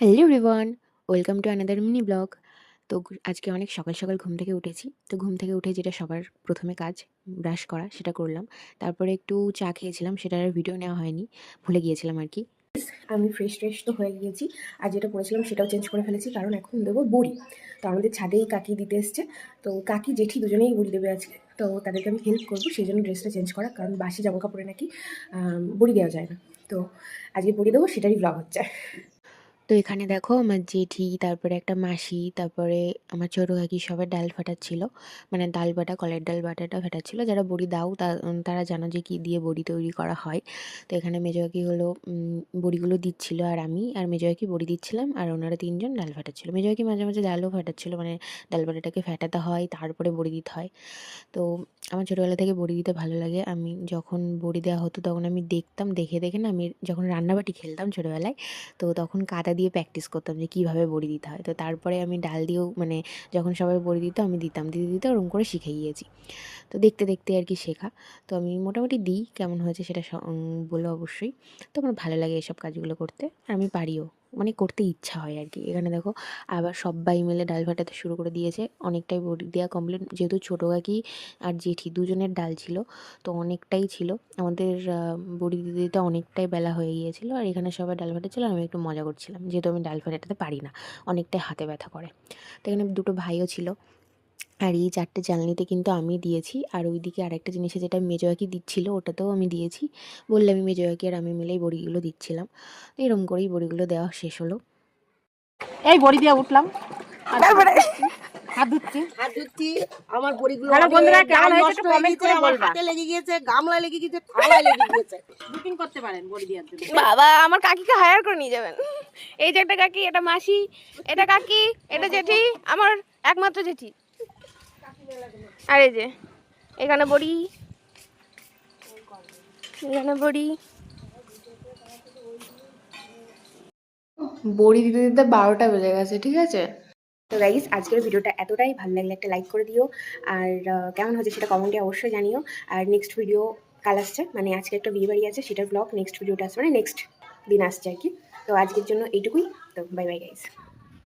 Hello everyone, welcome to another mini blog. তো আজকে অনেক সকাল সকাল ঘুম থেকে উঠেছি। তো ঘুম থেকে উঠে যেটা সবার প্রথমে কাজ ব্রাশ করা, সেটা করলাম। তারপরে একটু চা খেয়েছিলাম, সেটার আর ভিডিও নেওয়া হয়নি, ভুলে গিয়েছিলাম আর কি। আমি ফ্রেশ তো হয়ে গিয়েছি। আর যেটা পরেছিলাম সেটাও চেঞ্জ করে ফেলেছি, কারণ এখন দেবো বড়ি। তো আমাদের ছাদেই কাকি দিতে এসছে। তো কাকি জেঠি দুজনেই বড়ি দেবে আজকে। তো তাদেরকে আমি হেল্প করবো, সেই জন্য ড্রেসটা চেঞ্জ করা, কারণ বাসি জামা কাপড়ে নাকি বড়ি দেওয়া যায় না। তো আজকে বড়ি দেবো, সেটারই ব্লগ হচ্ছে। তো এখানে দেখো আমার জেঠি, তারপরে একটা মাসি, তারপরে আমার ছোটো কাকি সবার ডাল ফাটাচ্ছিল, মানে ডাল বাটা, কলের ডাল বাটাটা ফাটাচ্ছিল। যারা বড়ি দাও তারা জানো যে কী দিয়ে বড়ি তৈরি করা হয়। তো এখানে মেজো কাকি হলো বড়িগুলো দিচ্ছিল, আর আমি আর মেজো কাকি বড়ি দিচ্ছিলাম, আর ওনারা তিনজন ডাল ফাটাচ্ছিল। মেজো কাকি মাঝে মাঝে ডালও ফাটাচ্ছিল, মানে ডাল বাটাটাকে ফাটাতে হয়, তারপরে বড়ি দিতে হয়। তো আমার ছোটোবেলা থেকে বড়ি দিতে ভালো লাগে। আমি যখন বড়ি দেওয়া হতো তখন আমি দেখতাম, দেখে দেখে না আমি যখন রান্নাবাটি খেলতাম ছোটোবেলায়, তো তখন কাঁটা দিয়ে প্র্যাকটিস করতাম যে কীভাবে বড়ি দিতে হয়। তো তারপরে আমি ডাল দিয়েও, মানে যখন সবাই বড়ি দিত আমি দিতাম, দিতে দিতে ওরকম করে শিখে গিয়েছি। তো দেখতে দেখতে আর কি শেখা। তো আমি মোটামুটি দিই, কেমন হয়েছে সেটা বলো অবশ্যই। তো আমার ভালো লাগে এসব কাজগুলো করতে, আর আমি পারিও, মানে করতে ইচ্ছা হয় আর কি। এখানে দেখো আবার সবাই মিলে ডাল ফাটাতে শুরু করে দিয়েছে। অনেকটাই বড়ি দেওয়া কমপ্লিট, যেহেতু ছোটো কাকি আর জেঠি দুজনের ডাল ছিল, তো অনেকটাই ছিল আমাদের। বড়ি দিতে দিতে অনেকটাই বেলা হয়ে গিয়েছিল, আর এখানে সবাই ডাল ফাটাচ্ছিল, আর আমি একটু মজা করছিলাম, যেহেতু আমি ডাল ফাটাতে পারি না, অনেকটাই হাতে ব্যথা করে। তো এখানে দুটো ভাইও ছিল। আর এই 4টে জ্বালনিতে কিন্তু আমি দিয়েছি, আর ওইদিকে আরেকটা জিনিসে যেটা মেজো কাকি দিচ্ছিল ওটাতেও আমি দিয়েছি। বললে আমি মেজো কাকি আর আমি মিলেই বড়িগুলো দিচ্ছিলাম। তো এরকম করেই বড়িগুলো দেওয়া শেষ হলো। এই বড়ি দিয়ে উঠলাম, তারপরে হাত ধুচ্ছি। আমার বড়িগুলো হ্যালো অনেক বন্ধুরা, কেমন ডাল হয়েছে নষ্ট একটু হয়ে কমেন্ট গেছে, করে আমার বলবা। হাতে লেগে গিয়েছে, গামলায় লেগে গিয়েছে, থালায় লেগে গিয়েছে। বুকিং করতে পারেন বড়ি দেওয়ার জন্য। বাবা, আমার কাকিকে হায়ার করে নিয়ে যাবেন। এই যে একটা কাকি, এটা মাসি, এটা কাকি, এটা জেঠি, আমার একমাত্র জেঠি। আর এই যে এখানে বড়ি, এখানে বড়ি। বড়ি দিতে দিতে 12টা বেজে গেছে, ঠিক আছে। তো গাইস, আজকের ভিডিওটা এতটাই, ভালো লাগলে একটা লাইক করে দিও, আর কেমন হচ্ছে সেটা কমেন্টে অবশ্যই জানিও। আর নেক্সট ভিডিও কাল আসছে, মানে আজকে একটা বিয়ে বাড়ি আছে, সেটার ব্লগ নেক্সট ভিডিওটা আসছে, মানে নেক্সট দিন আসছে আর কি। তো আজকের জন্য এইটুকুই। তো বাই বাই গাইস।